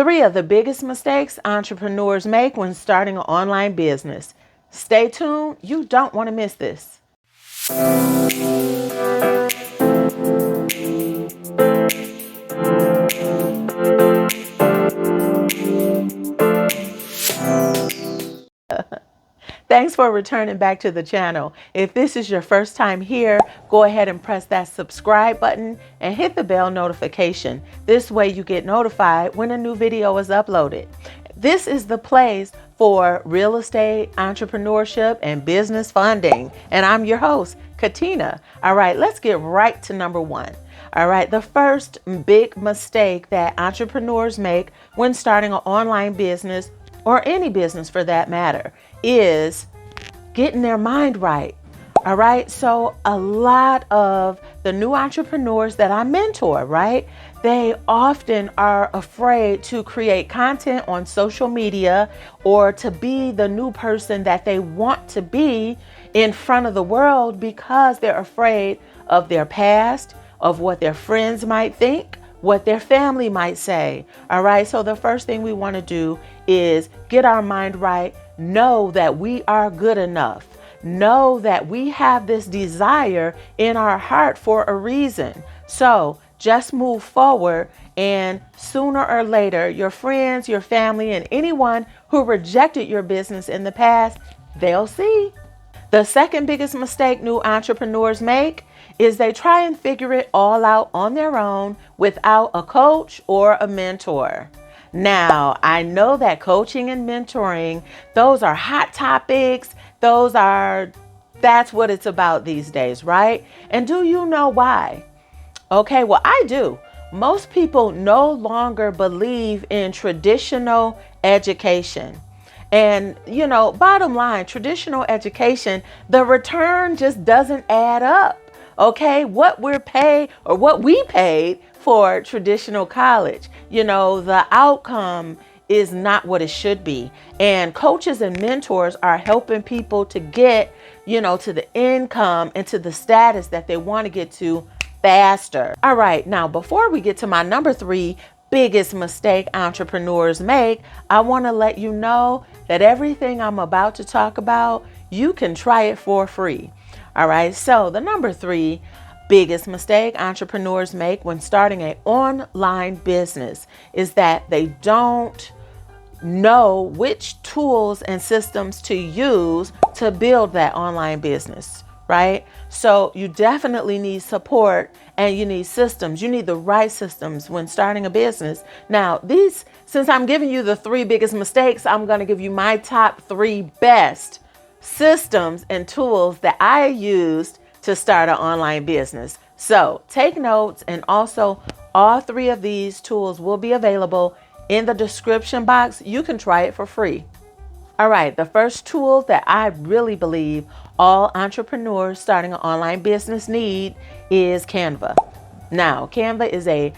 3 of the biggest mistakes entrepreneurs make when starting an online business. Stay tuned. You don't want to miss this. Thanks for returning back to the channel. If this is your first time here, go ahead and press that subscribe button and hit the bell notification. This way you get notified when a new video is uploaded. This is the place for real estate, entrepreneurship, and business funding. And I'm your host, Katina. All right, let's get right to number 1. All right, the first big mistake that entrepreneurs make when starting an online business, or any business for that matter, is getting their mind right. All right. So a lot of the new entrepreneurs that I mentor, right, they often are afraid to create content on social media or to be the new person that they want to be in front of the world because they're afraid of their past, of what their friends might think, what their family might say. All right. So the first thing we want to do is get our mind right. Know that we are good enough. Know that we have this desire in our heart for a reason. So just move forward, and sooner or later, your friends, your family, and anyone who rejected your business in the past, they'll see. The second biggest mistake new entrepreneurs make is they try and figure it all out on their own without a coach or a mentor. Now, I know that coaching and mentoring, those are hot topics. That's what it's about these days, right? And do you know why? Okay, well, I do. Most people no longer believe in traditional education. And, bottom line, traditional education, the return just doesn't add up. Okay, what we paid for traditional college, the outcome is not what it should be. And coaches and mentors are helping people to get, to the income and to the status that they want to get to faster. All right, now before we get to my number 3 biggest mistake entrepreneurs make, I want to let you know that everything I'm about to talk about, you can try it for free. All right, so the number 3 biggest mistake entrepreneurs make when starting an online business is that they don't know which tools and systems to use to build that online business, right? So you definitely need support and you need systems. You need the right systems when starting a business. Now, since I'm giving you the 3 biggest mistakes, I'm going to give you my top 3 best systems and tools that I used to start an online business. So take notes, and also all 3 of these tools will be available in the description box. You can try it for free. All right, the first tool that I really believe all entrepreneurs starting an online business need is Canva. Now, Canva is a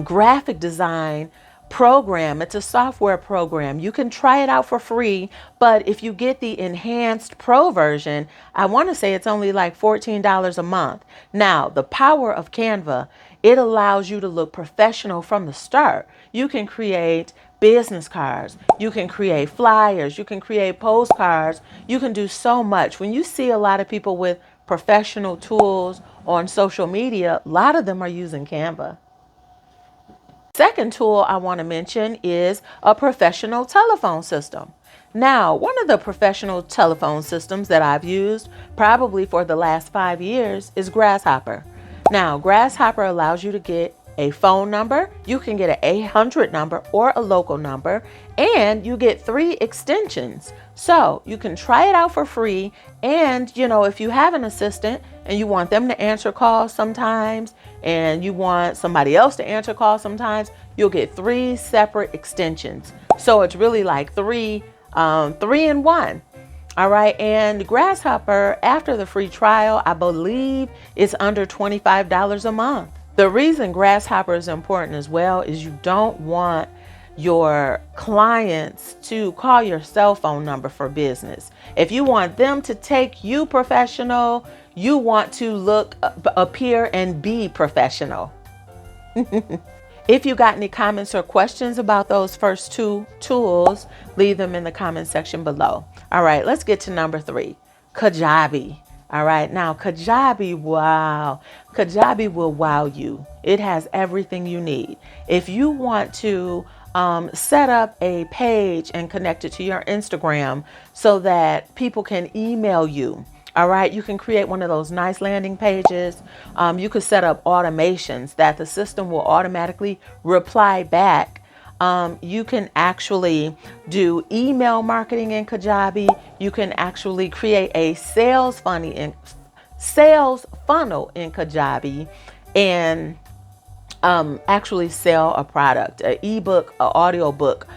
graphic design program. It's a software program. You can try it out for free, but if you get the enhanced pro version, I want to say it's only like $14 a month. Now, the power of Canva, it allows you to look professional from the start. You can create business cards, you can create flyers, you can create postcards, you can do so much. When you see a lot of people with professional tools on social media, a lot of them are using Canva. Second tool I want to mention is a professional telephone system. Now, one of the professional telephone systems that I've used probably for the last 5 years is Grasshopper. Now, Grasshopper allows you to get a phone number, you can get an 800 number or a local number, and you get 3 extensions. So you can try it out for free. And, if you have an assistant and you want them to answer calls sometimes, and you want somebody else to answer calls sometimes, you'll get 3 separate extensions. So it's really like 3 in 1. All right. And Grasshopper, after the free trial, I believe it's under $25 a month. The reason Grasshopper is important as well is you don't want your clients to call your cell phone number for business. If you want them to take you professional, you want to appear and be professional. If you got any comments or questions about those first two tools, leave them in the comment section below. All right, let's get to number 3, Kajabi. All right, now Kajabi, wow. Kajabi will wow you. It has everything you need. If you want to set up a page and connect it to your Instagram so that people can email you. All right, you can create one of those nice landing pages. You could set up automations that the system will automatically reply back. You can actually do email marketing in Kajabi. You can actually create a sales funnel in Kajabi, and actually sell a product, an ebook, an audio book,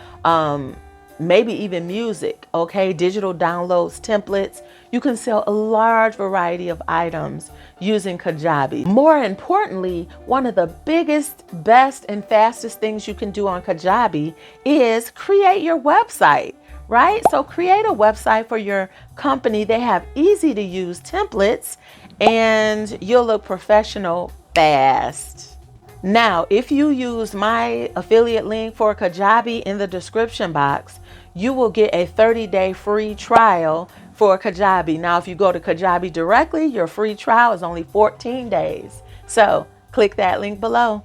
maybe even music, okay, digital downloads, templates. You can sell a large variety of items using Kajabi. More importantly, one of the biggest, best, and fastest things you can do on Kajabi is create your website, right? So create a website for your company. They have easy to use templates and you'll look professional fast. Now, if you use my affiliate link for Kajabi in the description box, you will get a 30-day free trial for Kajabi. Now, if you go to Kajabi directly, your free trial is only 14 days. So click that link below.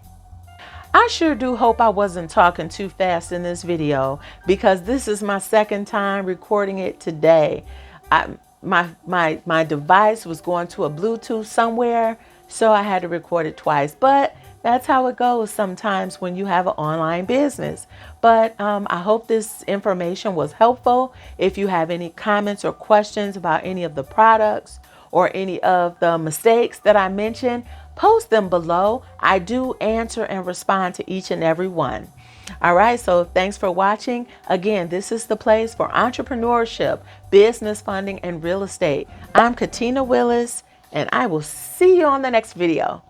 I sure do hope I wasn't talking too fast in this video because this is my second time recording it today. My device was going to a Bluetooth somewhere, so I had to record it twice. But that's how it goes sometimes when you have an online business. But I hope this information was helpful. If you have any comments or questions about any of the products or any of the mistakes that I mentioned, post them below. I do answer and respond to each and every one. All right, so thanks for watching. Again, this is the place for entrepreneurship, business funding, and real estate. I'm Katina Willis, and I will see you on the next video.